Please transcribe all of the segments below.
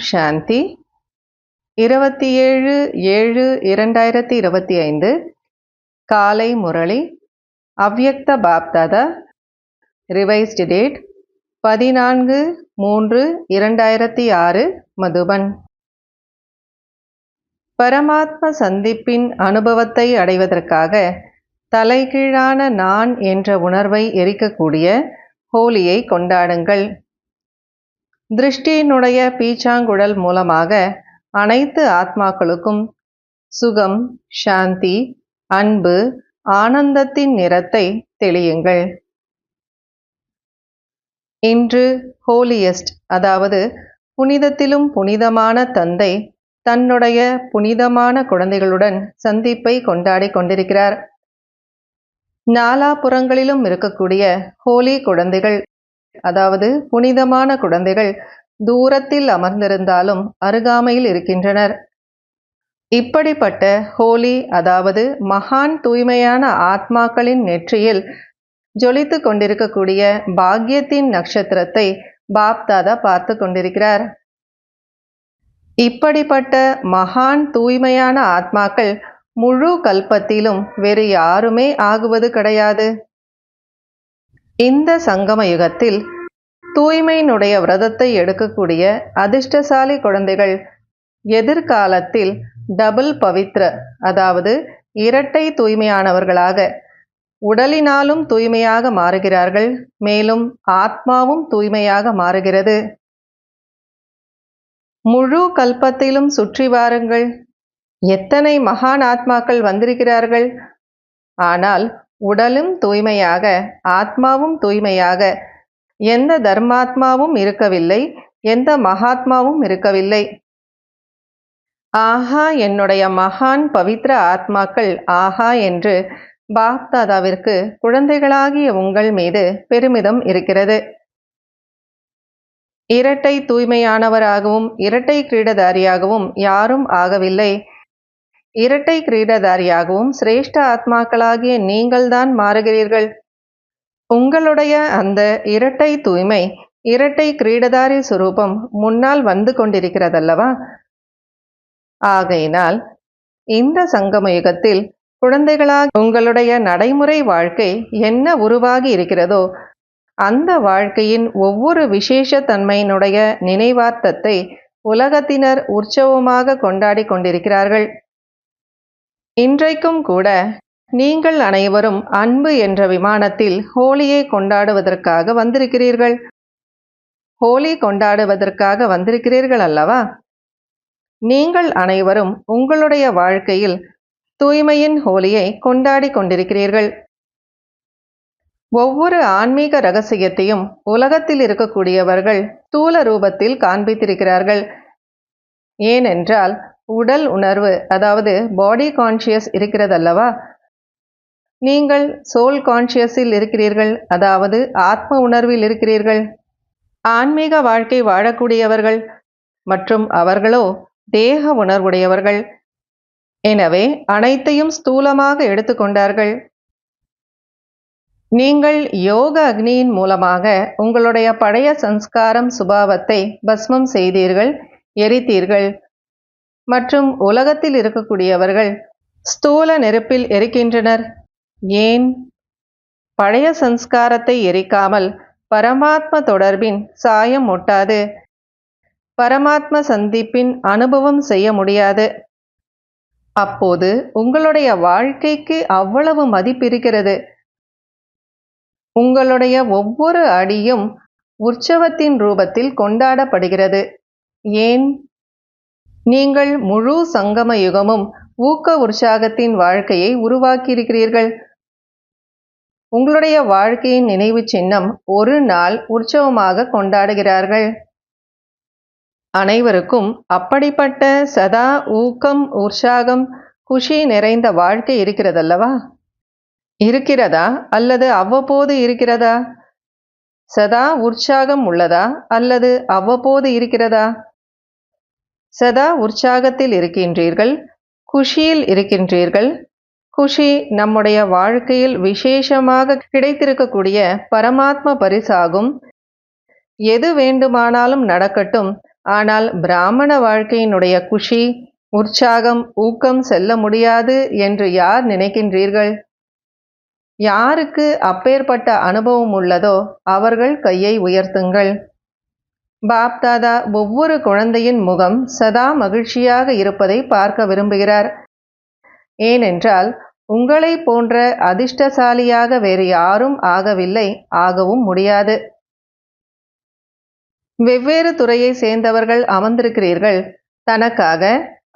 சாந்தி. 27/7/2025 காலை முரளி. அவ்யக்த Bapdada. Revised date 14/3/2006 Madhuban. பரமாத்ம சந்திப்பின் அனுபவத்தை அடைவதற்காக தலைகீழான நான் என்ற உணர்வை எரிக்கக்கூடிய ஹோலியை கொண்டாடுங்கள். திருஷ்டியினுடைய பீச்சாங்குழல் மூலமாக அனைத்து ஆத்மாக்களுக்கும் சுகம், சாந்தி, அன்பு, ஆனந்தத்தின் நிறத்தை தெளியுங்கள். இன்று ஹோலியஸ்ட், அதாவது புனிதத்திலும் புனிதமான தந்தை தன்னுடைய புனிதமான குழந்தைகளுடன் சந்திப்பை கொண்டாடி கொண்டிருக்கிறார். நாலாபுறங்களிலும் இருக்கக்கூடிய ஹோலி குழந்தைகள், அதாவது புனிதமான குழந்தைகள் தூரத்தில் அமர்ந்திருந்தாலும் அருகாமையில் இருக்கின்றனர். இப்படிப்பட்ட ஹோலி, அதாவது மகான் தூய்மையான ஆத்மாக்களின் நெற்றியில் ஜொலித்து கொண்டிருக்கக்கூடிய பாக்யத்தின் நட்சத்திரத்தை பாப்தாதா பார்த்து கொண்டிருக்கிறார். இப்படிப்பட்ட மகான் தூய்மையான ஆத்மாக்கள் முழு கல்பத்திலும் வேறு யாருமே ஆகுவது கிடையாது. இந்த சங்கம யுகத்தில் தூய்மையினுடைய விரதத்தை எடுக்கக்கூடிய அதிர்ஷ்டசாலி குழந்தைகள் எதிர்காலத்தில் டபுள் பவித்ர, அதாவது இரட்டை தூய்மையானவர்களாக உடலினாலும் தூய்மையாக மாறுகிறார்கள், மேலும் ஆத்மாவும் தூய்மையாக மாறுகிறது. முழு கல்பத்திலும் சுற்றி வாருங்கள். எத்தனை மகான் ஆத்மாக்கள் வந்திருக்கிறார்கள். ஆனால் உடலும் தூய்மையாக, ஆத்மாவும் தூய்மையாக எந்த தர்மாத்மாவும் இருக்கவில்லை, எந்த மகாத்மாவும் இருக்கவில்லை. ஆஹா, என்னுடைய மகான் பவித்ர ஆத்மாக்கள் ஆஹா என்று பாப்தாதாவிற்கு குழந்தைகளாகிய உங்கள் மீது பெருமிதம் இருக்கிறது. இரட்டை தூய்மையானவராகவும் இரட்டை கிரீடதாரியாகவும் யாரும் ஆகவில்லை. இரட்டை கிரீடதாரியாகவும் சிரேஷ்ட ஆத்மாக்களாகிய நீங்கள்தான் மாறுகிறீர்கள். உங்களுடைய அந்த இரட்டை தூய்மை, இரட்டை கிரீடதாரி சுரூபம் முன்னால் வந்து கொண்டிருக்கிறதல்லவா? ஆகையினால் இந்த சங்கம யுகத்தில் குழந்தைகளாக உங்களுடைய நடைமுறை வாழ்க்கை என்ன உருவாகி இருக்கிறதோ அந்த வாழ்க்கையின் ஒவ்வொரு விசேஷ தன்மையினுடைய நினைவார்த்தத்தை உலகத்தினர் உற்சவமாக கொண்டாடி கொண்டிருக்கிறார்கள். இன்றைக்கும் கூட நீங்கள் அனைவரும் அன்பு என்ற விமானத்தில் ஹோலியை கொண்டாடுவதற்காக வந்திருக்கிறீர்கள். ஹோலி கொண்டாடுவதற்காக வந்திருக்கிறீர்கள் அல்லவா? நீங்கள் அனைவரும் உங்களுடைய வாழ்க்கையில் தூய்மையின் ஹோலியை கொண்டாடி கொண்டிருக்கிறீர்கள். ஒவ்வொரு ஆன்மீக ரகசியத்தையும் உலகத்தில் இருக்கக்கூடியவர்கள் ஸ்தூல ரூபத்தில் காண்பித்திருக்கிறார்கள். ஏனென்றால் உடல் உணர்வு, அதாவது பாடி கான்ஷியஸ் இருக்கிறதல்லவா? நீங்கள் சோல் கான்ஷியஸில் இருக்கிறீர்கள், அதாவது ஆத்ம உணர்வில் இருக்கிறீர்கள். ஆன்மீக வாழ்க்கை வாழக்கூடியவர்கள் மற்றும் அவர்களோ தேக உணர்வுடையவர்கள். எனவே அனைத்தையும் ஸ்தூலமாக எடுத்துக்கொண்டார்கள். நீங்கள் யோக அக்னியின் மூலமாக உங்களுடைய பழைய சம்ஸ்காரம் சுபாவத்தை பஸ்மம் செய்தீர்கள், எரித்தீர்கள். மற்றும் உலகத்தில் இருக்கக்கூடியவர்கள் ஸ்தூல நெருப்பில் எரிக்கின்றனர். ஏன்? பழைய சம்ஸ்காரத்தை எரிக்காமல் பரமாத்ம தொடர்பின் சாயம் ஒட்டாது. பரமாத்ம சந்திப்பின் அனுபவம் செய்ய முடியாது. அப்போது உங்களுடைய வாழ்க்கைக்கு அவ்வளவு மதிப்பிருக்கிறது. உங்களுடைய ஒவ்வொரு அடியும் உற்சவத்தின் ரூபத்தில் கொண்டாடப்படுகிறது. ஏன்? நீங்கள் முழு சங்கம யுகமும் ஊக்க உற்சாகத்தின் வாழ்க்கையை உருவாக்கியிருக்கிறீர்கள். உங்களுடைய வாழ்க்கையின் நினைவு சின்னம் ஒரு நாள் உற்சவமாக கொண்டாடுகிறார்கள். அனைவருக்கும் அப்படிப்பட்ட சதா ஊக்கம், உற்சாகம், குஷி நிறைந்த வாழ்க்கை இருக்கிறதல்லவா? இருக்கிறதா அல்லது அவ்வப்போது இருக்கிறதா? சதா உற்சாகம் உள்ளதா அல்லது அவ்வப்போது இருக்கிறதா? சதா உற்சாகத்தில் இருக்கின்றீர்கள், குஷியில் இருக்கின்றீர்கள். குஷி நம்முடைய வாழ்க்கையில் விசேஷமாக கிடைத்திருக்கக்கூடிய பரமாத்ம பரிசாகும். எது வேண்டுமானாலும் நடக்கட்டும், ஆனால் பிராமண வாழ்க்கையினுடைய குஷி, உற்சாகம், ஊக்கம் செல்ல முடியாது என்று யார் நினைக்கின்றீர்கள்? யாருக்கு அப்பேற்பட்ட அனுபவம் உள்ளதோ அவர்கள் கையை உயர்த்துங்கள். பாப்தாதா ஒவ்வொரு குழந்தையின் முகம் சதா மகிழ்ச்சியாக இருப்பதை பார்க்க விரும்புகிறார். ஏனென்றால் உங்களை போன்ற அதிர்ஷ்டசாலியாக வேறு யாரும் ஆகவில்லை, ஆகவும் முடியாது. வெவ்வேறு துறையை சேர்ந்தவர்கள் அமர்ந்திருக்கிறீர்கள். தனக்காக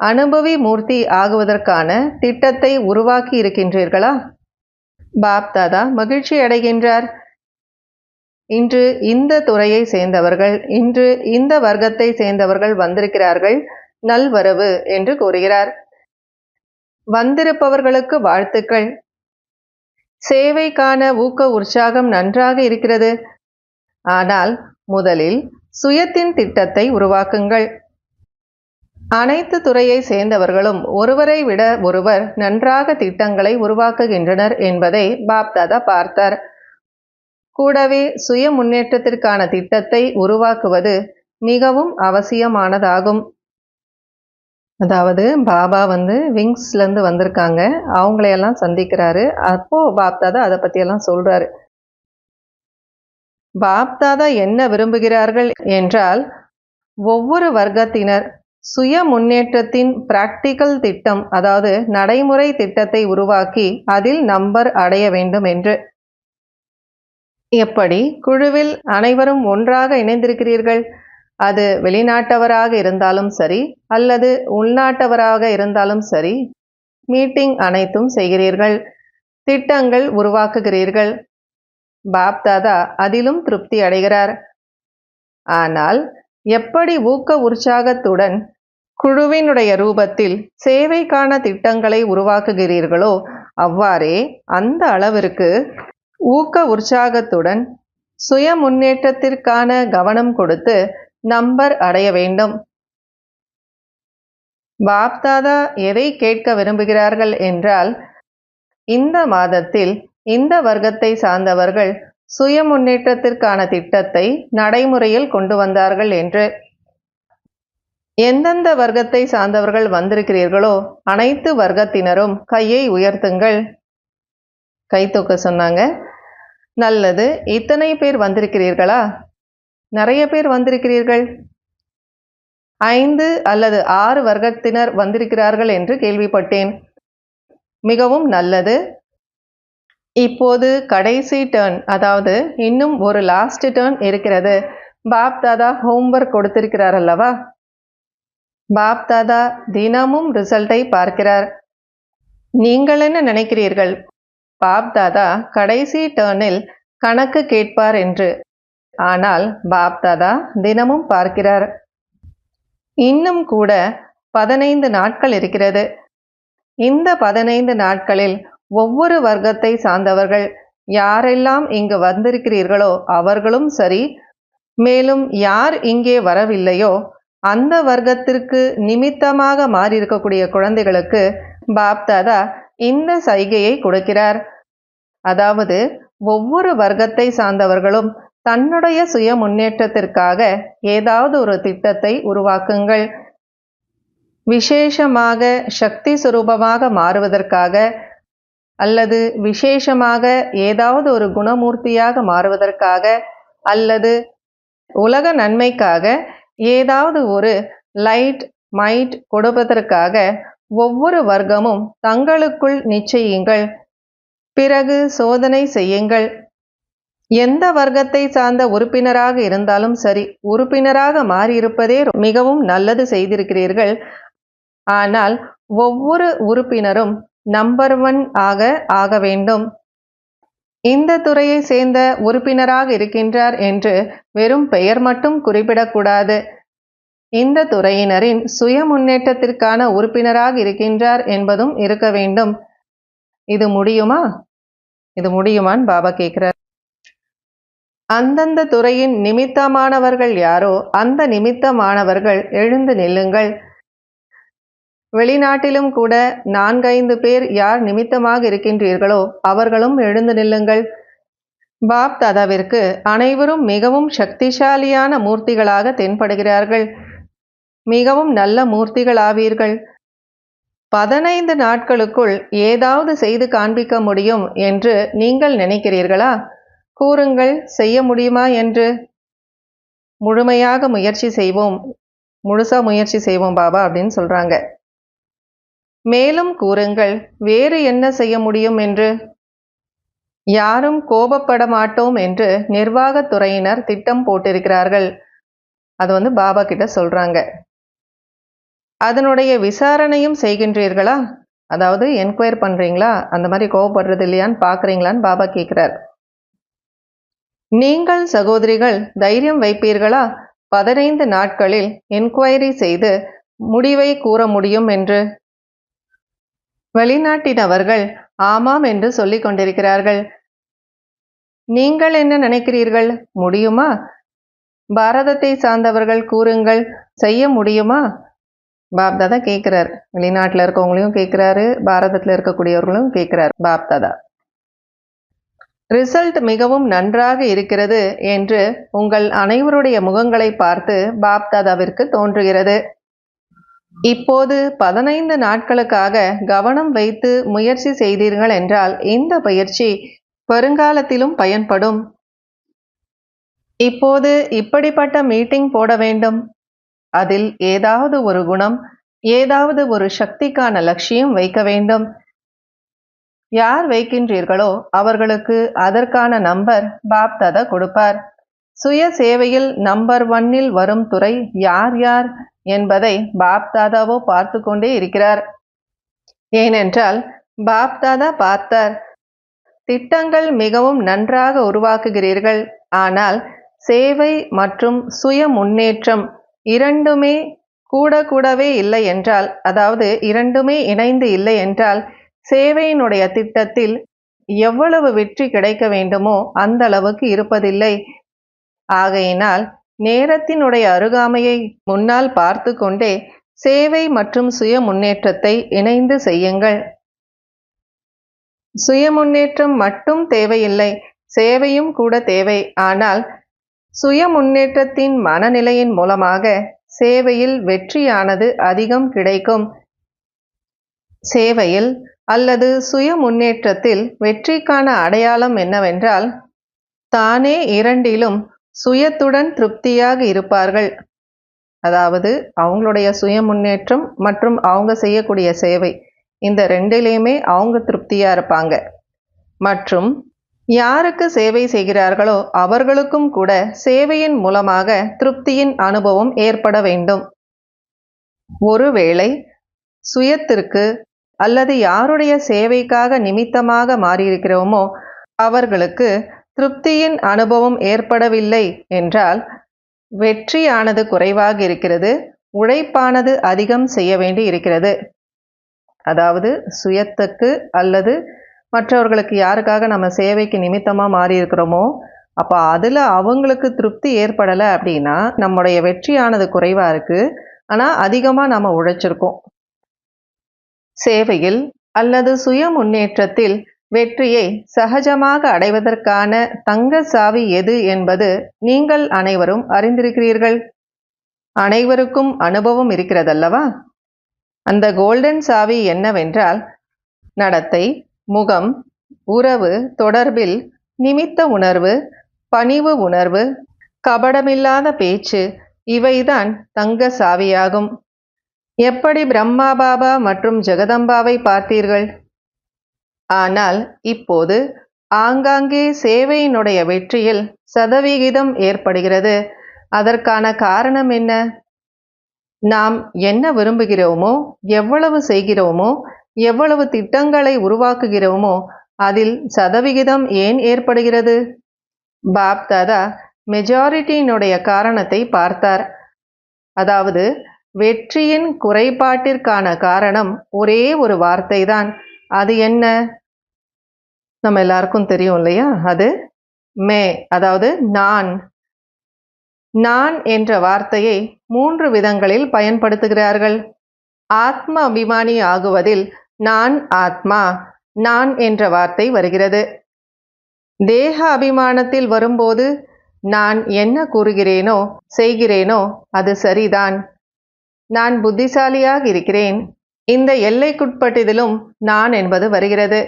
அனுபவி மூர்த்தி ஆகுவதற்கான திட்டத்தை உருவாக்கி இருக்கின்றீர்களா? பாப்தாதா மகிழ்ச்சி அடைகின்றார். இன்று இந்த துறையை சேர்ந்தவர்கள், இன்று இந்த வர்க்கத்தை சேர்ந்தவர்கள் வந்திருக்கிறார்கள், நல்வரவு என்று கூறுகிறார். வந்திருப்பவர்களுக்கு வாழ்த்துக்கள். சேவைக்கான ஊக்க உற்சாகம் நன்றாக இருக்கிறது. ஆனால் முதலில் சுயத்தின் திட்டத்தை உருவாக்குங்கள். அனைத்து துறையை சேர்ந்தவர்களும் ஒருவரை விட ஒருவர் நன்றாக திட்டங்களை உருவாக்குகின்றனர் என்பதை பாப்தாதா பார்த்தார். கூடவே சுய முன்னேற்றத்திற்கான திட்டத்தை உருவாக்குவது மிகவும் அவசியமானதாகும். அதாவது பாபா விங்ஸ்லேருந்து வந்திருக்காங்க, அவங்களையெல்லாம் சந்திக்கிறாரு. அப்போ பாப்தாதா அதை பற்றியெல்லாம் சொல்றாரு. பாப்தாதா என்ன விரும்புகிறார்கள் என்றால், ஒவ்வொரு வர்க்கத்தினர் சுய முன்னேற்றத்தின் பிராக்டிக்கல் திட்டம், அதாவது நடைமுறை திட்டத்தை உருவாக்கி அதில் நம்பர் அடைய வேண்டும் என்று. எப்படி குழுவில் அனைவரும் ஒன்றாக இணைந்திருக்கிறீர்கள்? அது வெளிநாட்டவராக இருந்தாலும் சரி அல்லது உள்நாட்டவராக இருந்தாலும் சரி, மீட்டிங் அனைத்தும் செய்கிறீர்கள், திட்டங்கள் உருவாக்குகிறீர்கள். பாப்தாதா அதிலும் திருப்தி அடைகிறார். ஆனால் எப்படி ஊக்க உற்சாகத்துடன் குழுவினுடைய ரூபத்தில் சேவைக்கான திட்டங்களை உருவாக்குகிறீர்களோ அவ்வாறே அந்த அளவிற்கு ஊக்க உற்சாகத்துடன் சுய முன்னேற்றத்திற்கான கவனம் கொடுத்து நம்பர் அடைய வேண்டும். பாப்தாதா எதை கேட்க விரும்புகிறார்கள் என்றால், இந்த மாதத்தில் இந்த வர்க்கத்தை சார்ந்தவர்கள் சுய முன்னேற்றத்திற்கான திட்டத்தை நடைமுறையில் கொண்டு வந்தார்கள் என்று. எந்தெந்த வர்க்கத்தை சார்ந்தவர்கள் வந்திருக்கிறீர்களோ அனைத்து வர்க்கத்தினரும் கையை உயர்த்துங்கள். கை தூக்க சொன்னாங்க. நல்லது. இத்தனை பேர் வந்திருக்கிறீர்களா? நிறைய பேர் வந்திருக்கிறீர்கள். 5 அல்லது 6 வர்க்கத்தினர் வந்திருக்கிறார்கள் என்று கேள்விப்பட்டேன். மிகவும் நல்லது. இப்போது கடைசி டர்ன், அதாவது இன்னும் ஒரு லாஸ்ட் டர்ன் இருக்கிறது. பாப்தாதா ஹோம்வொர்க் கொடுத்திருக்கிறார் அல்லவா? பாப்தாதா தினமும் ரிசல்ட்டை பார்க்கிறார். நீங்கள் என்ன நினைக்கிறீர்கள்? பாப்தாதா கடைசி டர்னில் கணக்கு கேட்பார் என்று. ஆனால் பாப்தாதா தினமும் பார்க்கிறார். இன்னும் கூட 15 நாட்கள் இருக்கிறது. இந்த 15 நாட்களில் ஒவ்வொரு வர்க்கத்தை சார்ந்தவர்கள் யாரெல்லாம் இங்கு வந்திருக்கிறீர்களோ அவர்களும் சரி, மேலும் யார் இங்கே வரவில்லையோ அந்த வர்க்கத்திற்கு நிமித்தமாக மாறியிருக்கக்கூடிய குழந்தைகளுக்கு பாப்தாதா இந்த சைகையை கொடுக்கிறார். அதாவது ஒவ்வொரு வர்க்கத்தை சார்ந்தவர்களும் தன்னுடைய சுய முன்னேற்றத்திற்காக ஏதாவது ஒரு திட்டத்தை உருவாக்குங்கள். விசேஷமாக சக்தி சுரூபமாக மாறுவதற்காக அல்லது விசேஷமாக ஏதாவது ஒரு குணமூர்த்தியாக மாறுவதற்காக அல்லது உலக நன்மைக்காக ஏதாவது ஒரு லைட் மைட் கொடுப்பதற்காக ஒவ்வொரு வர்க்கமும் தங்களுக்குள் நிச்சயியுங்கள். பிறகு சோதனை செய்யுங்கள். எந்த வர்க்கத்தை சார்ந்த உறுப்பினராக இருந்தாலும் சரி, உறுப்பினராக மாறியிருப்பதே மிகவும் நல்லது செய்திருக்கிறீர்கள். ஆனால் ஒவ்வொரு உறுப்பினரும் நம்பர் 1 ஆக வேண்டும். இந்த துறையை சேர்ந்த உறுப்பினராக இருக்கின்றார் என்று வெறும் பெயர் மட்டும் குறிப்பிடக்கூடாது. இந்த துறையினரின் சுய முன்னேற்றத்திற்கான உறுப்பினராக இருக்கின்றார் என்பதும் இருக்க வேண்டும். இது முடியுமா? இது முடியுமான்னு பாபா கேட்கிறார். அந்தந்த துறையின் நிமித்தமானவர்கள் யாரோ அந்த நிமித்தமானவர்கள் எழுந்து நில்லுங்கள். வெளிநாட்டிலும் கூட 4-5 பேர் யார் நிமித்தமாக இருக்கின்றீர்களோ அவர்களும் எழுந்து நில்லுங்கள். பாப்தாதாவிற்கு அனைவரும் மிகவும் சக்திசாலியான மூர்த்திகளாக தென்படுகிறார்கள். மிகவும் நல்ல மூர்த்திகளாவீர்கள். 15 நாட்களுக்குள் ஏதாவது செய்து காண்பிக்க முடியும் என்று நீங்கள் நினைக்கிறீர்களா? கூறுங்கள், செய்ய முடியுமா என்று. முழுமையாக முயற்சி செய்வோம், முழுசா முயற்சி செய்வோம் பாபா அப்படின்னு சொல்றாங்க. மேலும் கூறுங்கள், வேறு என்ன செய்ய முடியும் என்று. யாரும் கோபப்பட மாட்டோம் என்று நிர்வாகத்துறையினர் திட்டம் போட்டிருக்கிறார்கள். அது பாபா கிட்ட சொல்றாங்க. அதனுடைய விசாரணையும் செய்கின்றீர்களா? அதாவது என்கொயர் பண்றீங்களா? அந்த மாதிரி கோபப்படுறது இல்லையான்னு பார்க்குறீங்களான்னு பாபா கேட்குறார். நீங்கள் சகோதரிகள் தைரியம் வைப்பீர்களா? 15 நாட்களில் என்கொயரி செய்து முடிவை கூற முடியும் என்று. வெளிநாட்டினவர்கள் ஆமாம் என்று சொல்லிக் கொண்டிருக்கிறார்கள். நீங்கள் என்ன நினைக்கிறீர்கள்? முடியுமா? பாரதத்தை சார்ந்தவர்கள் கூறுங்கள், செய்ய முடியுமா? பாப்தாதா கேட்குறார். வெளிநாட்டில் இருக்கவங்களையும் கேட்குறாரு, பாரதத்தில் இருக்கக்கூடியவர்களும் கேட்குறாரு பாப்தாதா. ரிசல்ட் மிகவும் நன்றாக இருக்கிறது என்று உங்கள் அனைவருடைய முகங்களை பார்த்து பாப்தாதாவிற்கு தோன்றுகிறது. இப்போது 15 நாட்களுக்காக கவனம் வைத்து முயற்சி செய்தீர்கள் என்றால் இந்த பயிற்சி வருங்காலத்திலும் பயன்படும். இப்போது இப்படிப்பட்ட மீட்டிங் போட வேண்டும். அதில் ஏதாவது ஒரு குணம், ஏதாவது ஒரு சக்திக்கான லட்சியம் வைக்க வேண்டும். யார் வைக்கின்றீர்களோ அவர்களுக்கு அதற்கான நம்பர் பாப்தாதா கொடுப்பார். சுய சேவையில் நம்பர் 1 வரும் துறை யார் யார் என்பதை பாப்தாதாவோ பார்த்து கொண்டே இருக்கிறார். ஏனென்றால் பாப்தாதா பார்த்தார், திட்டங்கள் மிகவும் நன்றாக உருவாக்குகிறீர்கள். ஆனால் சேவை மற்றும் சுய முன்னேற்றம் இரண்டுமே கூடவே இல்லை என்றால், அதாவது இரண்டுமே இணைந்து இல்லை என்றால், சேவையினுடைய திட்டத்தில் எவ்வளவு வெற்றி கிடைக்க வேண்டுமோ அந்த அளவுக்கு இருப்பதில்லை. ஆகையினால் நேரத்தினுடைய அருகாமையை முன்னால் பார்த்து கொண்டே சேவை மற்றும் சுய முன்னேற்றத்தை இணைந்து செய்யுங்கள். சுய முன்னேற்றம் மட்டும் தேவையில்லை, சேவையும் கூட தேவை. ஆனால் சுய முன்னேற்றத்தின் மனநிலையின் மூலமாக சேவையில் வெற்றியானது அதிகம் கிடைக்கும். சேவையில் அல்லது சுய முன்னேற்றத்தில் வெற்றிக்கான அடையாளம் என்னவென்றால், தானே இரண்டிலும் சுயத்துடன் திருப்தியாக இருப்பார்கள். அதாவது அவங்களுடைய சுய முன்னேற்றம் மற்றும் அவங்க செய்யக்கூடிய சேவை, இந்த ரெண்டிலையுமே அவங்க திருப்தியா இருப்பாங்க. மற்றும் யாருக்கு சேவை செய்கிறார்களோ அவர்களுக்கும் கூட சேவையின் மூலமாக திருப்தியின் அனுபவம் ஏற்பட வேண்டும். ஒருவேளை சுயத்திற்கு அல்லது யாருடைய சேவைக்காக நிமித்தமாக மாறியிருக்கிறோமோ அவர்களுக்கு திருப்தியின் அனுபவம் ஏற்படவில்லை என்றால் வெற்றியானது குறைவாக இருக்கிறது, உழைப்பானது அதிகம் செய்ய வேண்டி இருக்கிறது. அதாவது சுயத்துக்கு அல்லது மற்றவர்களுக்கு யாருக்காக நம்ம சேவைக்கு நிமித்தமாக மாறி இருக்கிறோமோ அப்போ அதில் அவங்களுக்கு திருப்தி ஏற்படலை அப்படின்னா நம்முடைய வெற்றியானது குறைவாக இருக்குது, ஆனால் அதிகமாக நம்ம உழைச்சிருக்கோம். சேவையில் அல்லது சுய முன்னேற்றத்தில் வெற்றியை சகஜமாக அடைவதற்கான தங்க சாவி எது என்பது நீங்கள் அனைவரும் அறிந்திருக்கிறீர்கள். அனைவருக்கும் அனுபவம் இருக்கிறதல்லவா? அந்த கோல்டன் சாவி என்னவென்றால், நடத்தை, முகம், உறவு தொடர்பில் நிமித்த உணர்வு, பணிவு உணர்வு, கபடமில்லாத பேச்சு, இவைதான் தங்க சாவியாகும். எப்படி பிரம்மா பாபா மற்றும் ஜெகதம்பாவை பார்த்தீர்கள்? ஆனால் இப்போது ஆங்காங்கே சேவையினுடைய வெற்றியில் சதவிகிதம் ஏற்படுகிறது. அதற்கான காரணம் என்ன? நாம் என்ன விரும்புகிறோமோ, எவ்வளவு செய்கிறோமோ, எவ்வளவு திட்டங்களை உருவாக்குகிறோமோ அதில் சதவிகிதம் ஏன் ஏற்படுகிறது? பாப்தாதா மெஜாரிட்டியினுடைய காரணத்தை பார்த்தார். அதாவது வெற்றியின் குறைபாட்டிற்கான காரணம் ஒரே ஒரு வார்த்தை தான். அது என்ன? நம்ம எல்லாருக்கும் தெரியும் இல்லையா? அது மே, அதாவது நான். நான் என்ற வார்த்தையை 3 விதங்களில் பயன்படுத்துகிறார்கள். ஆத்ம அபிமானி ஆகுவதில் நான் ஆத்மா, நான் என்ற வார்த்தை வருகிறது. தேக அபிமானத்தில் வரும்போது நான் என்ன கூறுகிறேனோ செய்கிறேனோ அது சரிதான். நான் புத்திசாலியாக இருக்கிறேன். இந்த எல்லைக்குட்பட்டதிலும் நான் என்பது வருகிறது.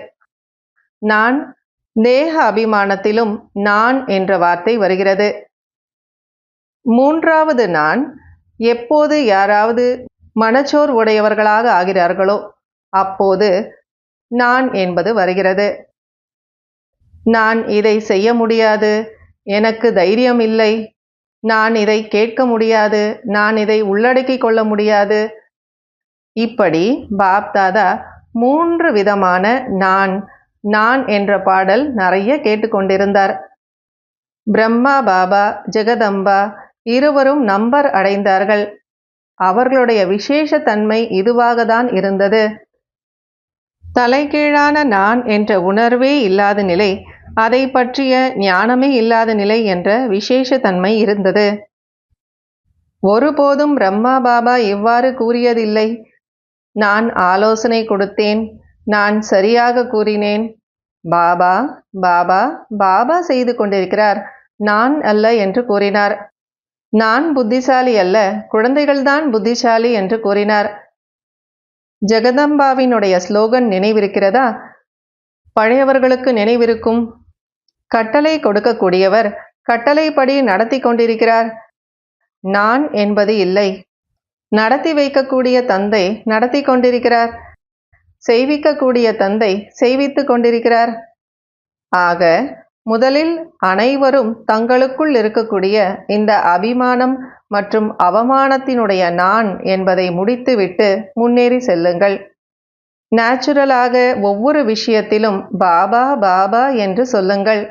நான் தேக அபிமானத்திலும் நான் என்ற வார்த்தை வருகிறது. மூன்றாவது நான் எப்போது யாராவது மனச்சோர் உடையவர்களாக ஆகிறார்களோ அப்போது நான் என்பது வருகிறது. நான் இதை செய்ய முடியாது, எனக்கு தைரியம் இல்லை, நான் இதை கேட்க முடியாது, நான் இதை உள்ளடக்கிக் கொள்ள முடியாது. இப்படி பாப்தாதா 3 விதமான நான் என்ற பாடல் நிறைய கேட்டுக்கொண்டிருந்தார். பிரம்மா பாபா, ஜெகதம்பா இருவரும் நம்பர் அடைந்தார்கள். அவர்களுடைய விசேஷ தன்மை இதுவாகத்தான் இருந்தது. தலைகீழான நான் என்ற உணர்வே இல்லாத நிலை, அதை பற்றிய ஞானமே இல்லாத நிலை என்ற விசேஷ தன்மை இருந்தது. ஒருபோதும் பிரம்மா பாபா இவ்வாறு கூறியதில்லை. நான் ஆலோசனை கொடுத்தேன், நான் சரியாக கூறினேன். பாபா பாபா பாபா செய்து கொண்டிருக்கிறார், நான் அல்ல என்று கூறினார். நான் புத்திசாலி அல்ல, குழந்தைகள்தான் புத்திசாலி என்று கூறினார். ஜெகதம்பாவினுடைய ஸ்லோகன் நினைவிருக்கிறதா? பழையவர்களுக்கு நினைவிருக்கும். கட்டளை கொடுக்கக்கூடியவர் கட்டளைப்படி நடத்தி கொண்டிருக்கிறார். நான் என்பது இல்லை. நடத்தி வைக்கக்கூடிய தந்தை நடத்தி கொண்டிருக்கிறார். செய்விக்கக்கூடிய தந்தை செய்வித்து கொண்டிருக்கிறார். ஆக முதலில் அனைவரும் தங்களுக்குள் இருக்கக்கூடிய இந்த அபிமானம் மற்றும் அவமானத்தினுடைய நான் என்பதை முடித்துவிட்டு முன்னேறி செல்லுங்கள். நேச்சுரலாக ஒவ்வொரு விஷயத்திலும் பாபா பாபா என்று சொல்லுங்கள்.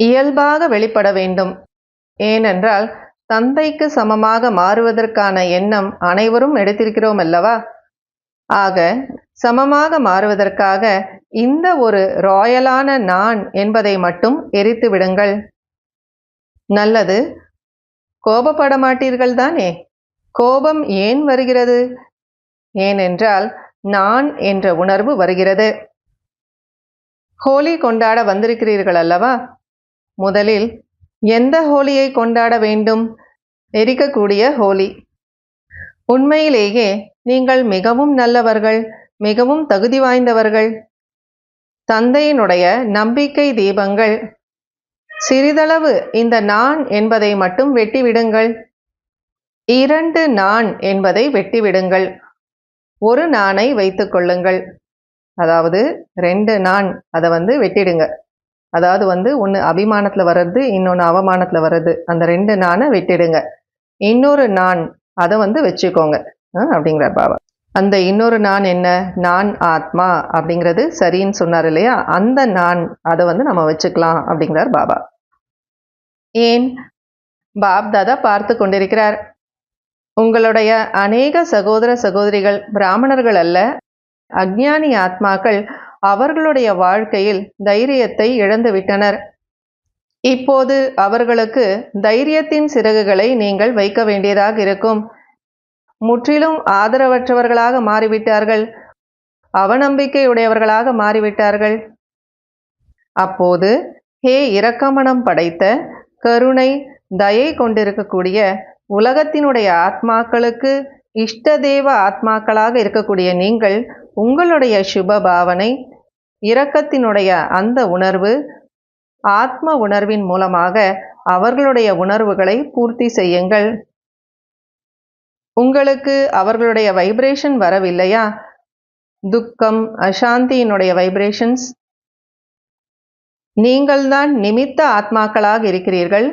இயல்பாக வெளிப்பட வேண்டும். ஏனென்றால் தந்தைக்கு சமமாக மாறுவதற்கான எண்ணம் அனைவரும் எடுத்திருக்கிறோம் அல்லவா? ஆக சமமாக மாறுவதற்காக இந்த ஒரு ராயலான நான் என்பதை மட்டும் எரித்து விடுங்கள். நல்லது, கோபப்பட மாட்டீர்கள் தானே? கோபம் ஏன் வருகிறது? ஏனென்றால் நான் என்ற உணர்வு வருகிறது. ஹோலி கொண்டாட வந்திருக்கிறீர்கள் அல்லவா? முதலில் எந்த ஹோலியை கொண்டாட வேண்டும்? எரிக்கக்கூடிய ஹோலி. உண்மையிலேயே நீங்கள் மிகவும் நல்லவர்கள், மிகவும் தகுதி வாய்ந்தவர்கள். தந்தையினுடைய நம்பிக்கை தீபங்கள். சிறிதளவு இந்த நான் என்பதை மட்டும் வெட்டிவிடுங்கள். 2 நான் என்பதை வெட்டிவிடுங்கள். ஒரு நானை வைத்துக் கொள்ளுங்கள். அதாவது 2 நான், அதை வெட்டிடுங்க. அதாவது ஒன்று அபிமானத்தில் வர்றது, இன்னொன்று அவமானத்தில் வர்றது. அந்த 2 நானை வெட்டிடுங்க. இன்னொரு நான் அதை வச்சுக்கோங்க அப்படிங்கிறார் பாபா. அந்த இன்னொரு நான் என்ன? நான் ஆத்மா அப்படிங்கிறது சரின்னு சொன்னார் இல்லையா? அந்த நான் அதை நம்ம வச்சுக்கலாம் அப்படிங்கிறார் பாபா. ஏன்? பாப் தாதா பார்த்து கொண்டிருக்கிறார். உங்களுடைய அநேக சகோதர சகோதரிகள் பிராமணர்கள் அல்ல, அஞ்ஞானி ஆத்மாக்கள் அவர்களுடைய வாழ்க்கையில் தைரியத்தை இழந்து விட்டனர். இப்போது அவர்களுக்கு தைரியத்தின் சிறகுகளை நீங்கள் வைக்க வேண்டியதாக இருக்கும். முற்றிலும் ஆதரவற்றவர்களாக மாறிவிட்டார்கள், அவநம்பிக்கையுடையவர்களாக மாறிவிட்டார்கள். அப்போது ஹே இரக்கமனம் படைத்த, கருணை தயை கொண்டிருக்கக்கூடிய உலகத்தினுடைய ஆத்மாக்களுக்கு இஷ்டதேவ ஆத்மாக்களாக இருக்கக்கூடிய நீங்கள் உங்களுடைய சுப பாவனை, இரக்கத்தினுடைய அந்த உணர்வு, ஆத்ம உணர்வின் மூலமாக அவர்களுடைய உணர்வுகளை பூர்த்தி செய்யுங்கள். உங்களுக்கு அவர்களுடைய வைப்ரேஷன் வரவில்லையா? துக்கம், அசாந்தியினுடைய வைப்ரேஷன்ஸ். நீங்கள்தான் நிமித்த ஆத்மாக்களாக இருக்கிறீர்கள்,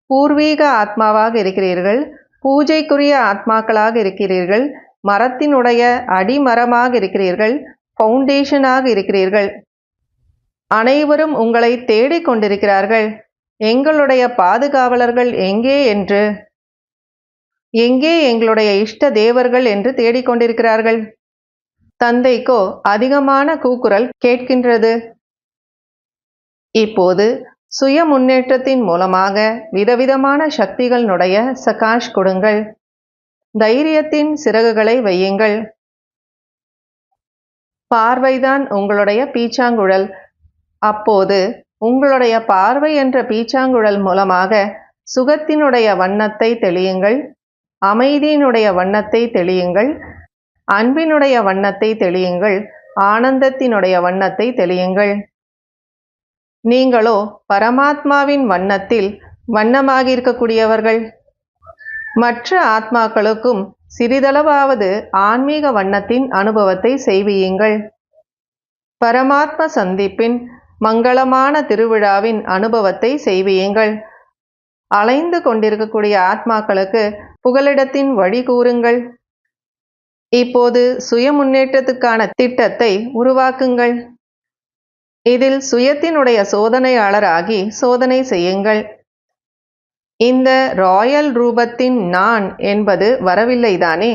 பூர்வீக ஆத்மாவாக இருக்கிறீர்கள், பூஜைக்குரிய ஆத்மாக்களாக இருக்கிறீர்கள், மரத்தினுடைய அடிமரமாக இருக்கிறீர்கள், ஃபவுண்டேஷனாக இருக்கிறீர்கள். அனைவரும் உங்களை தேடிக் கொண்டிருக்கிறார்கள். எங்களுடைய பாதுகாவலர்கள் எங்கே என்று, எங்கே எங்களுடைய இஷ்ட தேவர்கள் என்று தேடிக்கொண்டிருக்கிறார்கள். தந்தைக்கோ அதிகமான கூக்குரல் கேட்கின்றது. இப்போது சுய முன்னேற்றத்தின் மூலமாக விதவிதமான சக்திகளினுடைய சகாஷ் கொடுங்கள். தைரியத்தின் சிறகுகளை வையுங்கள். பார்வைதான் உங்களுடைய பீச்சாங்குழல். அப்போது உங்களுடைய பார்வை என்ற பீச்சாங்குழல் மூலமாக சுகத்தினுடைய வண்ணத்தை தெளியுங்கள். அமைதியினுடைய வண்ணத்தை தெளியுங்கள், அன்பினுடைய வண்ணத்தை தெளியுங்கள், ஆனந்தத்தினுடைய வண்ணத்தை தெளியுங்கள். நீங்களோ பரமாத்மாவின் வண்ணத்தில் வண்ணமாகி இருக்கக்கூடியவர்கள். மற்ற ஆத்மாக்களுக்கும் சிறிதளவாவது ஆன்மீக வண்ணத்தின் அனுபவத்தை செய்வியுங்கள். பரமாத்ம சந்திப்பின் மங்களமான திருவிழாவின் அனுபவத்தை செய்வியுங்கள். அலைந்து கொண்டிருக்கக்கூடிய ஆத்மாக்களுக்கு புகலிடத்தின் வழி கூறுங்கள். இப்போது சுய முன்னேற்றத்துக்கான திட்டத்தை உருவாக்குங்கள். இதில் சுயத்தினுடைய சோதனையாளராகி சோதனை செய்யுங்கள். இந்த ராயல் ரூபத்தின் நான் என்பது வரவில்லைதானே?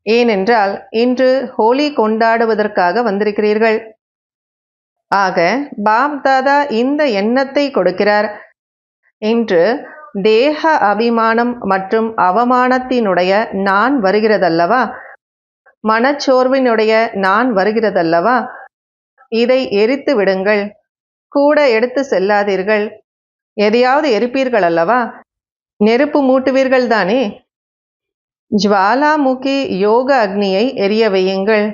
ஏனென்றால் இன்று ஹோலி கொண்டாடுவதற்காக வந்திருக்கிறீர்கள். ஆக பாப் தாதா இந்த எண்ணத்தை கொடுக்கிறார். இன்று தேக அபிமானம் மற்றும் அவமானத்தினுடைய நான் வருகிறதல்லவா, மனச்சோர்வினுடைய நான் வருகிறதல்லவா, இதை எரித்து விடுங்கள். கூட எடுத்து செல்லாதீர்கள். எதையாவது எரிப்பீர்கள் அல்லவா, நெருப்பு மூட்டுவீர்கள் தானே? ஜுவாலாமுகி யோக அக்னியை எரிய வையுங்கள்.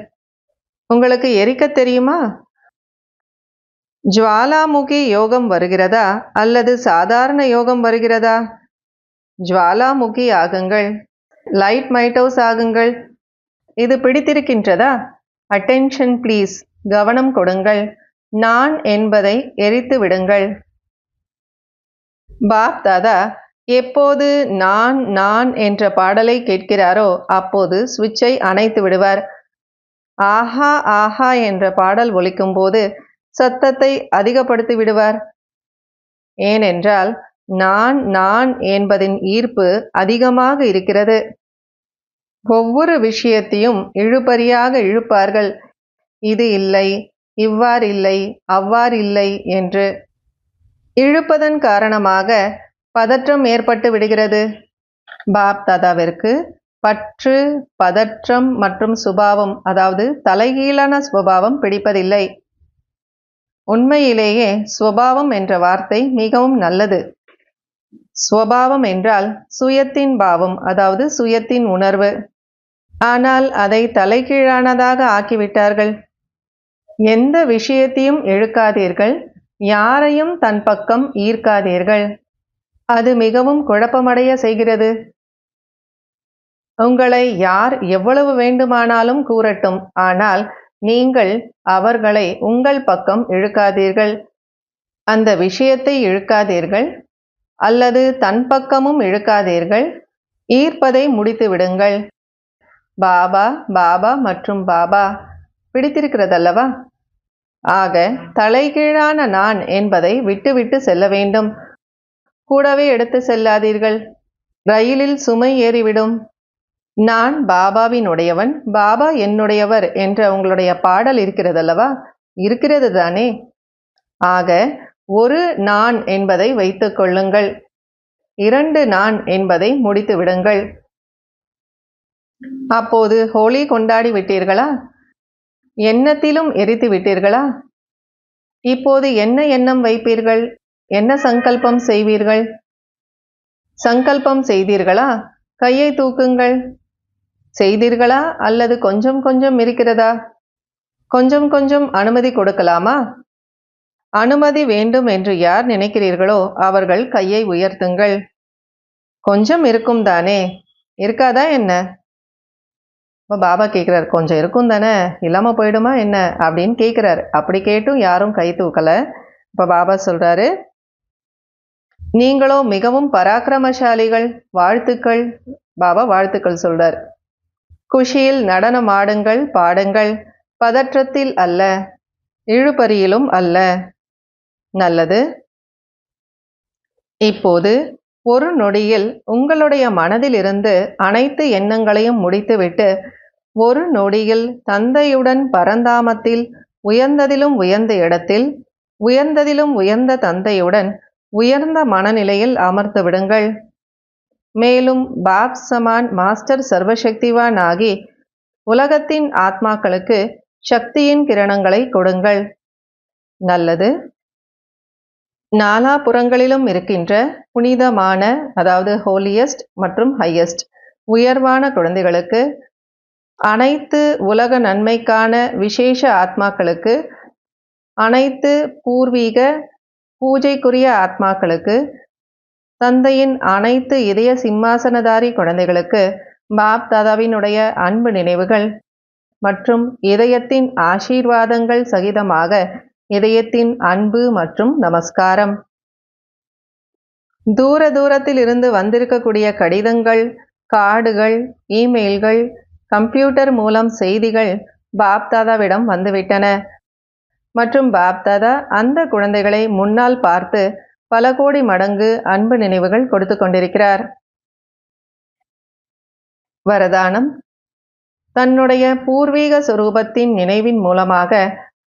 உங்களுக்கு எரிக்க தெரியுமா? ஜுவாலாமுகி யோகம் வருகிறதா அல்லது சாதாரண யோகம் வருகிறதா? ஜுவாலாமுகி ஆகுங்கள், லைட் மைட் ஹவுஸ் ஆகுங்கள். இது பிடித்திருக்கின்றதா? அட்டென்ஷன் ப்ளீஸ், கவனம் கொடுங்கள். நான் என்பதை எரித்து விடுங்கள். பாப் தாதா எப்போது நான் நான் என்ற பாடலை கேட்கிறாரோ அப்போது சுவிட்சை அணைத்து விடுவார். ஆஹா ஆஹா என்ற பாடல் ஒலிக்கும் போது சத்தத்தை அதிகப்படுத்தி விடுவார். ஏனென்றால் நான் நான் என்பதின் ஈர்ப்பு அதிகமாக இருக்கிறது. ஒவ்வொரு விஷயத்தையும் இழுபறியாக இழுப்பார்கள். இது இல்லை, இவ்வாறில்லை, அவ்வாறில்லை என்று இழுப்பதன் காரணமாக பதற்றம் ஏற்பட்டு விடுகிறது. பாப் தாதாவிற்கு பற்று, பதற்றம் மற்றும் சுபாவம், அதாவது தலைகீழான சுபாவம் பிடிப்பதில்லை. உண்மையிலேயே ஸ்வபாவம் என்ற வார்த்தை மிகவும் நல்லது. ஸ்வபாவம் என்றால் சுயத்தின் பாவம், அதாவது சுயத்தின் உணர்வு. ஆனால் அதை தலைகீழானதாக ஆக்கிவிட்டார்கள். எந்த விஷயத்தையும் இழுக்காதீர்கள், யாரையும் தன் பக்கம் ஈர்க்காதீர்கள். அது மிகவும் குழப்பமடைய செய்கிறது. உங்களை யார் எவ்வளவு வேண்டுமானாலும் கூறட்டும், ஆனால் நீங்கள் அவர்களை உங்கள் பக்கம் இழுக்காதீர்கள். அந்த விஷயத்தை இழுக்காதீர்கள், அல்லது தன் பக்கமும் இழுக்காதீர்கள். ஈர்ப்பதை முடித்து விடுங்கள். பாபா பாபா மற்றும் பாபா பிடித்திருக்கிறதல்லவா? ஆக தலைகீழான நான் என்பதை விட்டுவிட்டு செல்ல வேண்டும். கூடவே எடுத்து செல்லாதீர்கள். ரயிலில் சுமை ஏறிவிடும். நான் பாபாவினுடையவன், பாபா என்னுடையவர் என்ற உங்களுடைய பாடல் இருக்கிறதல்லவா? இருக்கிறது தானே? ஆக ஒரு நான் என்பதை வைத்துக் கொள்ளுங்கள். 2 நான் என்பதை முடித்து விடுங்கள். அப்போது ஹோலி கொண்டாடி விட்டீர்களா? எண்ணத்திலும் எரித்து விட்டீர்களா? இப்போது என்ன எண்ணம் வைப்பீர்கள்? என்ன சங்கல்பம் செய்வீர்கள்? சங்கல்பம் செய்தீர்களா? கையை தூக்குங்கள். செய்தீர்களா அல்லது கொஞ்சம் கொஞ்சம் இருக்கிறதா? கொஞ்சம் கொஞ்சம் அனுமதி கொடுக்கலாமா? அனுமதி வேண்டும் என்று யார் நினைக்கிறீர்களோ அவர்கள் கையை உயர்த்துங்கள். கொஞ்சம் இருக்கும் தானே? இருக்காதா என்ன? இப்போ பாபா கேட்குறார், கொஞ்சம் இருக்கும் தானே, இல்லாமல் போயிடுமா என்ன அப்படின்னு கேட்குறாரு. அப்படி கேட்டும் யாரும் கை தூக்கலை. இப்போ பாபா சொல்கிறாரு, நீங்களோ மிகவும் பராக்கிரமசாலிகள், வாழ்த்துக்கள். பாபா வாழ்த்துக்கள் சொல்றார். குஷியில் நடனம் ஆடுங்கள், பாடுங்கள். பதற்றத்தில் அல்ல, இழுபறியிலும் அல்ல. நல்லது. இப்போது ஒரு நொடியில் உங்களுடைய மனதிலிருந்து அனைத்து எண்ணங்களையும் முடித்துவிட்டு ஒரு நொடியில் தந்தையுடன் பரந்தாமத்தில் உயர்ந்ததிலும் உயர்ந்த இடத்தில் உயர்ந்ததிலும் உயர்ந்த தந்தையுடன் உயர்ந்த மனநிலையில் அமர்ந்து விடுங்கள். மேலும் பாப் சமான் மாஸ்டர் சர்வசக்திவான் ஆகி உலகத்தின் ஆத்மாக்களுக்கு சக்தியின் கிரணங்களை கொடுங்கள். நல்லது. நாலாபுறங்களிலும் இருக்கின்ற புனிதமான, அதாவது ஹோலியஸ்ட் மற்றும் ஹையஸ்ட் உயர்வான குழந்தைகளுக்கு, அனைத்து உலக நன்மைக்கான விசேஷ ஆத்மாக்களுக்கு, அனைத்து பூர்வீக பூஜைக்குரிய ஆத்மாக்களுக்கு, தந்தையின் அனைத்து இதய சிம்மாசனதாரி குழந்தைகளுக்கு பாப் தாதாவினுடைய அன்பு நினைவுகள் மற்றும் இதயத்தின் ஆசீர்வாதங்கள் சகிதமாக இதயத்தின் அன்பு மற்றும் நமஸ்காரம். தூரத்தில் இருந்து வந்திருக்கக்கூடிய கடிதங்கள், கார்டுகள், இமெயில்கள், கம்ப்யூட்டர் மூலம் செய்திகள் பாப்தாதாவிடம் வந்துவிட்டன மற்றும் பாப்தாதா அந்த குழந்தைகளை முன்னால் பார்த்து பல கோடி மடங்கு அன்பு நினைவுகள் கொடுத்து கொண்டிருக்கிறார். வரதானம்: தன்னுடைய பூர்வீக சொரூபத்தின் நினைவின் மூலமாக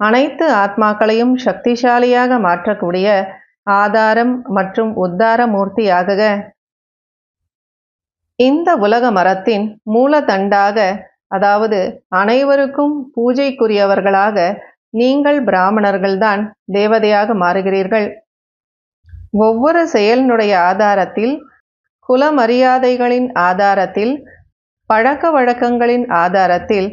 அனைத்து ஆத்மாக்களையும் சக்திசாலியாக மாற்றக்கூடிய ஆதாரம் மற்றும் உத்தார மூர்த்தியாகுக. இந்த உலக மரத்தின் மூலதண்டாக, அதாவது அனைவருக்கும் பூஜைக்குரியவர்களாக நீங்கள் பிராமணர்கள்தான் தேவதையாக மாறுகிறீர்கள். ஒவ்வொரு செயலினுடைய ஆதாரத்தில், குல மரியாதைகளின் ஆதாரத்தில், பழக்க வழக்கங்களின் ஆதாரத்தில்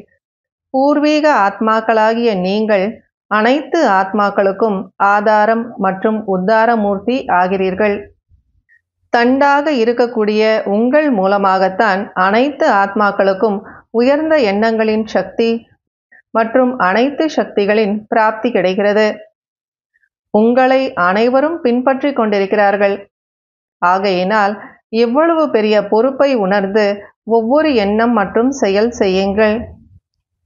பூர்வீக ஆத்மாக்களாகிய நீங்கள் அனைத்து ஆத்மாக்களுக்கும் ஆதாரம் மற்றும் உத்தாரமூர்த்தி ஆகிறீர்கள். தண்டாக இருக்கக்கூடிய உங்கள் மூலமாகத்தான் அனைத்து ஆத்மாக்களுக்கும் உயர்ந்த எண்ணங்களின் சக்தி மற்றும் அனைத்து சக்திகளின் பிராப்தி கிடைக்கிறது. உங்களை அனைவரும் பின்பற்றி கொண்டிருக்கிறார்கள். ஆகையினால் இவ்வளவு பெரிய பொறுப்பை உணர்ந்து ஒவ்வொரு எண்ணம் மற்றும் செயல் செய்யுங்கள்.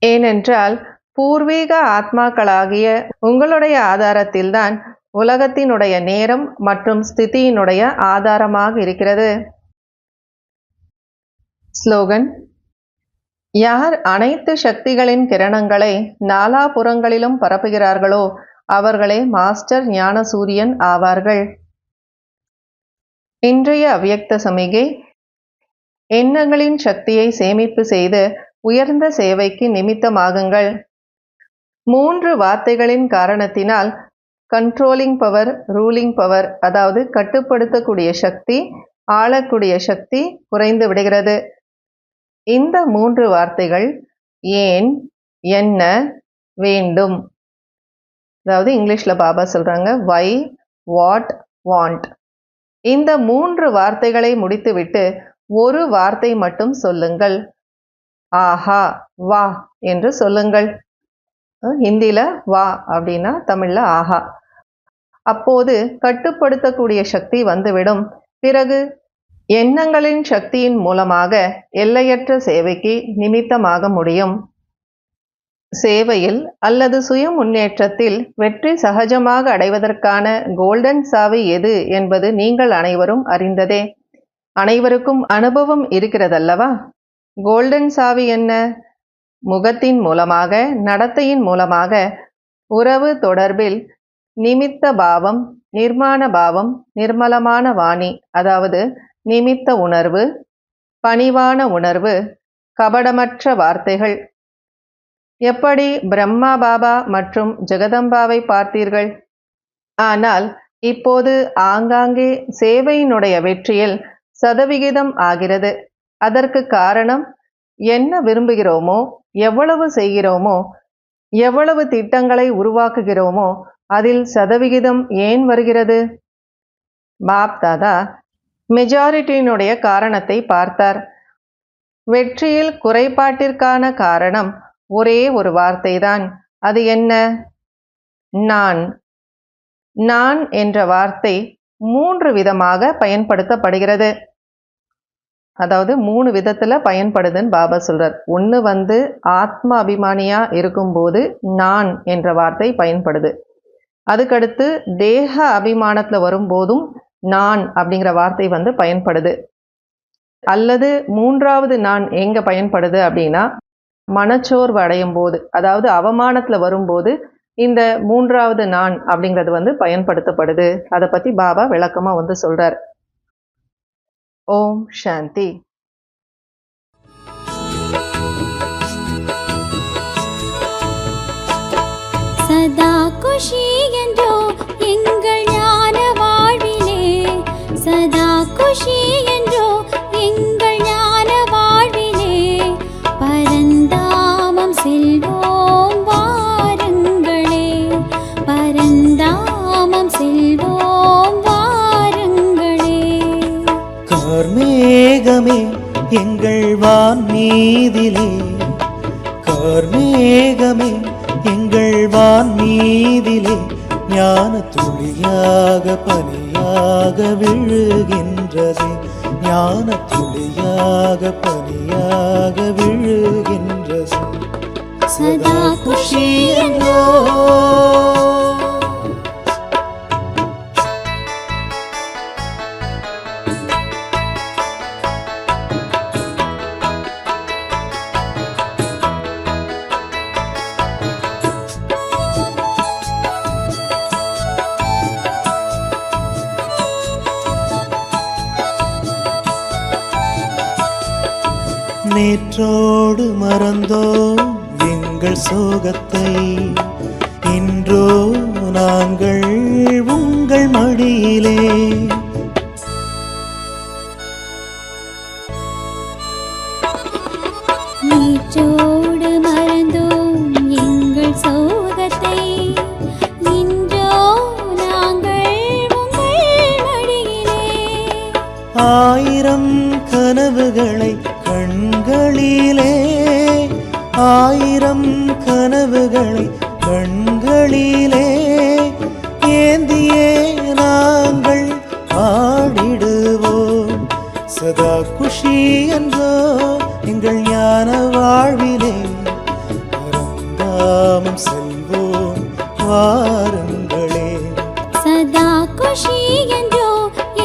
ஏனென்றால் பூர்வீக ஆத்மாக்களாகிய உங்களுடைய ஆதாரத்தில்தான் உலகத்தினுடைய நேரம் மற்றும் ஸ்திதியினுடைய ஆதாரமாக இருக்கிறது. ஸ்லோகன்: யார் அனைத்து சக்திகளின் கிரணங்களை நாலாபுறங்களிலும் பரப்புகிறார்களோ அவர்களே மாஸ்டர் ஞான சூரியன் ஆவார்கள். இன்றைய அவ்யக்த சமிகை: எண்ணங்களின் சக்தியை சேமிப்பு செய்து உயர்ந்த சேவைக்கு நிமித்தமாகுங்கள். 3 வார்த்தைகளின் காரணத்தினால் கண்ட்ரோலிங் பவர், ரூலிங் பவர், அதாவது கட்டுப்படுத்தக்கூடிய சக்தி, ஆளக்கூடிய சக்தி குறைந்து விடுகிறது. இந்த 3 வார்த்தைகள் ஏன், என்ன, வேண்டும். அதாவது இங்கிலீஷில் பாபா சொல்கிறாங்க வை, வாட், வாண்ட். இந்த 3 வார்த்தைகளை முடித்துவிட்டு ஒரு வார்த்தை மட்டும் சொல்லுங்கள். ஆஹா, வா என்று சொல்லுங்கள். ஹிந்தியில் வா அப்படின்னா தமிழில் ஆஹா. அப்போது கட்டுப்படுத்தக்கூடிய சக்தி வந்துவிடும். பிறகு எண்ணங்களின் சக்தியின் மூலமாக எல்லையற்ற சேவைக்கு நிமித்தமாக முடியும். சேவையில் அல்லது சுய முன்னேற்றத்தில் வெற்றி சகஜமாக அடைவதற்கான கோல்டன் சாவி எது என்பது நீங்கள் அனைவரும் அறிந்ததே. அனைவருக்கும் அனுபவம் இருக்கிறதல்லவா? கோல்டன் சாவி என்ன? முகத்தின் மூலமாக, நடத்தையின் மூலமாக, உறவு தொடர்பில் நிமித்த பாவம், நிர்மாண பாவம், நிர்மலமான வாணி, அதாவது நிமித்த உணர்வு, பணிவான உணர்வு, கபடமற்ற வார்த்தைகள். எப்படி பிரம்மா பாபா மற்றும் ஜெகதம்பாவை பார்த்தீர்கள்? ஆனால் இப்போது ஆங்காங்கே சேவையினுடைய வெற்றியில் சதவிகிதம் ஆகிறது. அதற்கு காரணம் என்ன விரும்புகிறோமோ, எவ்வளவு செய்கிறோமோ, எவ்வளவு திட்டங்களை உருவாக்குகிறோமோ அதில் சதவிகிதம் ஏன் வருகிறது? பாப் தாதா மெஜாரிட்டியினுடைய காரணத்தை பார்த்தார். வெற்றியில் குறைபாட்டிற்கான காரணம் ஒரே ஒரு வார்த்தைதான். அது என்ன? நான். நான் என்ற வார்த்தை 3 விதமாக பயன்படுத்தப்படுகிறது. அதாவது 3 விதத்தில் பயன்படுதுன்னு பாபா சொல்கிறார். ஒன்று ஆத்ம அபிமானியாக இருக்கும்போது நான் என்ற வார்த்தை பயன்படுது. அதுக்கடுத்து தேக அபிமானத்தில் வரும்போதும் நான் அப்படிங்கிற வார்த்தை பயன்படுது. அல்லது 3வது நான் எங்கே பயன்படுது அப்படின்னா மனச்சோர்வு அடையும் போது, அதாவது அவமானத்தில் வரும்போது இந்த 3வது நான் அப்படிங்கிறது பயன்படுத்தப்படுது. அதை பற்றி பாபா விளக்கமாக சொல்கிறார். ஓம் சாந்தி. சதா குஷி என்றோ எங்கள் ஞான வாழ்விலே, சதா குஷி என்றோ எங்கள் ஞான கார்மேகமே எங்கள் வான் மீதிலே ஞான துளியாக பனியாக விழுகின்றது, ஞான துளியாக பனியாக விழுகின்றது. சதா குஷி என்றோ நேற்றோடு மறந்தோம் எங்கள் சோகத்தை, இன்றோ நாங்கள் உங்கள் மடியிலே. நேற்றோடு மறந்தோம் எங்கள் சோகத்தை, இன்றோ நாங்கள் உங்கள் மடியிலே. ஆயிரம் கனவுகளை கண்களிலே, ஆயிரம் கனவுகளை கண்களிலே ஏந்தியே நாங்கள் ஆடிடுவோம். சதா குஷி என்றோ எங்கள் ஞான வாழ்விலே, பரந்தாமம் செல்வோம் வாருங்களே. சதா குஷி என்றோ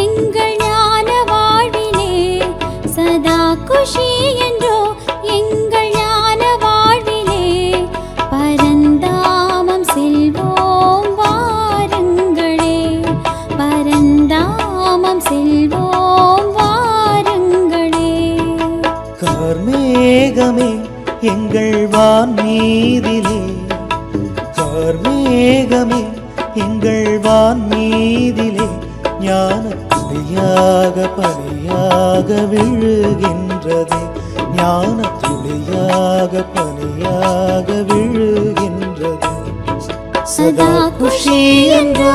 எங்கள் ஞான வாழ்விலே, சதா குஷி என்றோ எங்கள் ஞான வாழ்விலே, பரந்தாமம் செல்வோம் வாருங்களே, பரந்தாமம் செல்வோம் வாருங்களே. கார்மேகமே எங்கள் வான் மீதிலே, கார்மேகமே எங்கள் வான் மீதிலே ஞான துளியாக பனியாக விழுகின்றது, ஞான துளியாக பனியாக விழுகின்றது. சதா குஷி என்றோ